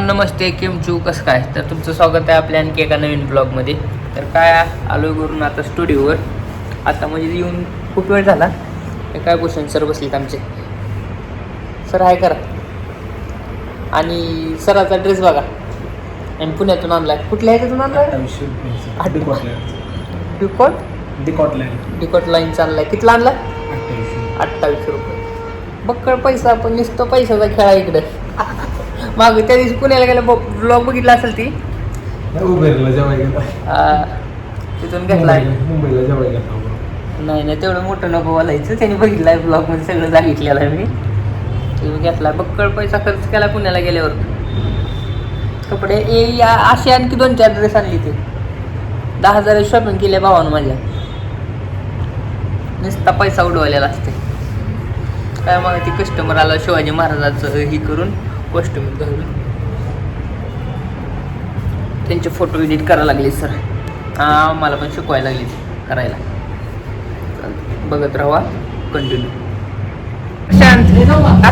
नमस्ते, किमचू कसं काय. तर तुमचं स्वागत आहे आपल्या आणखी एका नवीन ब्लॉगमध्ये. तर काय आलो करून आता स्टुडिओवर. आता म्हणजे येऊन खूप वेळ झाला. काय भूषण सर बसलेत आमचे. सर हाय करा. आणि सराचा ड्रेस बघा. आणि पुण्यातून आणलाय. कुठल्या ह्याच्यातून आणलाय? डिकॉट लाईनचा आणलाय. कितीला आणलाय? 28 रुपये. बक्कळ पैसा. पण नुसतं पैशाचा खेळा इकडे. माग त्या दिवशी पुण्याला गेला ब्लॉग बघितला असेल ती. तिथून घेतला. नाही तेवढं मोठं नको बोलायचं. त्यांनी बघितलाय ब्लॉग मध्ये सगळं सांगितलेलं आहे मी. तिथून घेतला. बक्कळ पैसा खर्च केला पुण्याला गेल्यावर. कपडे अशी आणखी 2-4 ड्रेस आणली ते. 10,000 शॉपिंग केल्या भावानं माझ्या. नुसता पैसा उडवायला असते काय. मग ती कस्टमर आला शिवाजी महाराजाचं ही करून कॉस्ट्युम घालून. त्यांचे फोटो एडिट करायला लागले सर. मला पण शिकवायला लागले करायला. बघत राहा कंटिन्यू. शांत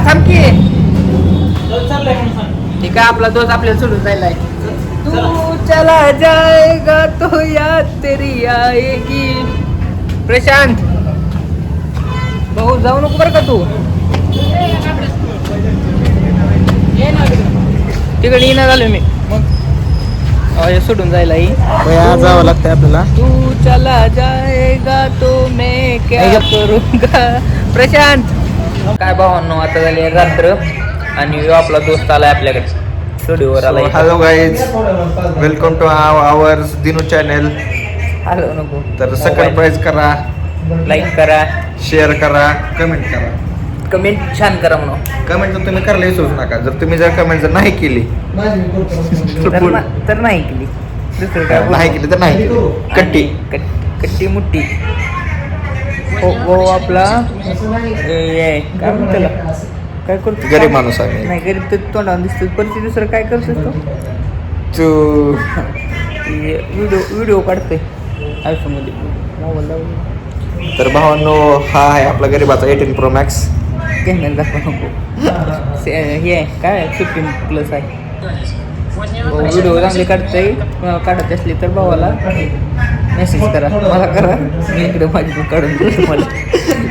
थांब की. ठीक आहे. आपला दोस्त आपल्याला सोडून जायला आहे. तू चला जाएगा तो याद तेरी आएगी. प्रशांत भाऊ जाऊ नको बरं का तू. तिकडे येणं झालो मी. मग सोडून जायला जावं लागतं आपल्याला. तू चला जाएगा तो मैं क्या करूंगा. प्रशांत काय भावांनो, आता झाली रात्र आणि आपला दोस्त आलाय आपल्याकडे स्टुडिओवर आलाय. Hello guys, welcome to our Dinu channel. Hello नको. तर सबस्क्राईब करा, लाईक करा, शेअर करा, कमेंट करा. कमेंट छान करा म्हणून. कमेंट तर तुम्ही करायला विसरूच नका. जर तुम्ही कमेंट जर नाही केली तर नाही केली. दुसरं काय नाही केली तर नाही केली. कट्टी मुट्टी. हो आपला काय म्हणतो त्याला, काय करतो गरीब माणूस आहे. नाही गरीब तर तोंडावर दिसतो. पण ते दुसरं काय करतोस तो व्हिडिओ काढतोय आयुष्यामध्ये मोबाईल. तर भावांनो, हा आहे आपला गरीबाचा 18 Pro Max. कॅमेरा दाखवा नको. हे आहे काय 15+ आहे. व्हिडिओ चांगले काढतोय. काढत असली तर भावाला मेसेज करा, मला करा. मी इकडे माझी पण काढून देतो मला.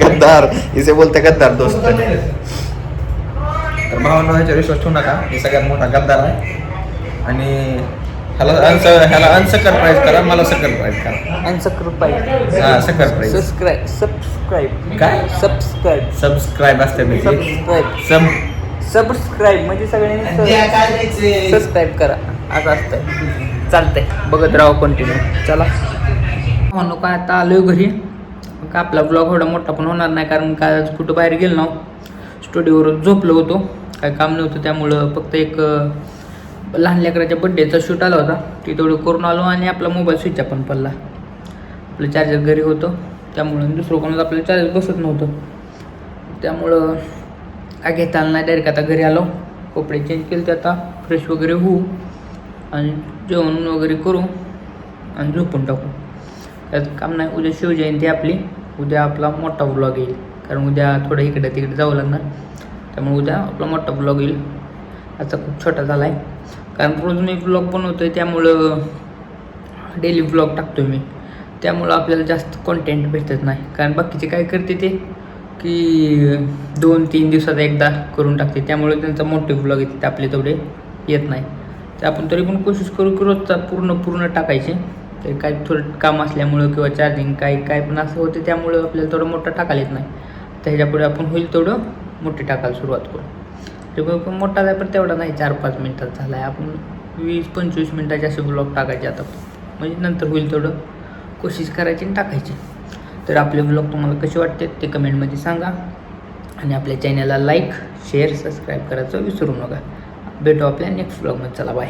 गद्दार इसे बोलते गद्दार दोस्त. तर भावांनो, ह्याच्या विश्वास ठेवू नका. हे सगळ्यात मोठा गद्दार आहे. आणि ह्याला अनसकर प्राईज करा, मला सकर प्राईज करा. अनसकर प्राईज. हा, सकर प्राईज. सबस्क्राईब काय सबस्क्राईब असते सबस्क्राईब म्हणजे सगळ्यांनी सबस्क्राईब करा असं असतंय. चालतंय, बघत राहा कंटिन्यू. चला म्हणू काय, आता आलोय घरी. का आपला ब्लॉग एवढा मोठा पण होणार नाही, कारण काय कुठं बाहेर गेलो ना. स्टुडिओवर झोपलो होतो, काय काम नव्हतं. त्यामुळं फक्त एक लहान लेकराच्या बड्डेचा शूट आला होता, ती तेवढं करून आलो. आणि आपला मोबाईल स्विच पण पडला. आपलं चार्जर घरी होतं, त्यामुळं दुसरं कोणाचं आपल्याला चार्जर बसत नव्हतं. त्यामुळं काय घेता आलं नाही. डायरेक्ट आता घरी आलो, कपडे चेंज केले ते. आता फ्रेश वगैरे होऊ आणि जेवण वगैरे करू आणि झोपून टाकू. त्याचं काम नाही. उद्या शिवजयंती आपली. उद्या आपला मोठा ब्लॉग येईल, कारण उद्या थोडं इकडे तिकडे जावं लागणार. त्यामुळे उद्या आपला मोठा ब्लॉग येईल. आता खूप छोटा झाला आहे, कारण रोज मी ब्लॉग बनवतो आहे. त्यामुळं डेली ब्लॉग टाकतो मी. त्यामुळं आपल्याला जास्त कॉन्टेंट भेटत नाही. कारण बाकीचे काय करते ते की 2-3 दिवसात एकदा करून टाकते. त्यामुळे त्यांचा मोठे ब्लॉग येते, ते आपले तेवढे येत नाही. तर आपण तरी पण कोशिश करू की रोजचा पूर्ण टाकायचे. तर काय थोडं काम असल्यामुळं किंवा चार्जिंग काय पण असं होते, त्यामुळं आपल्याला थोडं मोठं टाकायला येत नाही. तर ह्याच्यापुढे आपण होईल तेवढं मोठे टाकायला सुरुवात करू. ते पण मोठा आहे, पण तेवढा नाही. 4-5 मिनटात झाला आहे. आपण 20-25 मिनटाचे असे ब्लॉग टाकायचे आता. म्हणजे नंतर होईल तेवढं कोशिश करायची आणि टाकायची. तर आपले ब्लॉग तुम्हाला कसे वाटते ते कमेंटमध्ये सांगा. आणि आपल्या चॅनलला लाईक, शेअर, सबस्क्राईब करायचं विसरू नका. भेटू आपल्या नेक्स्ट ब्लॉगमध्ये. चला बाय.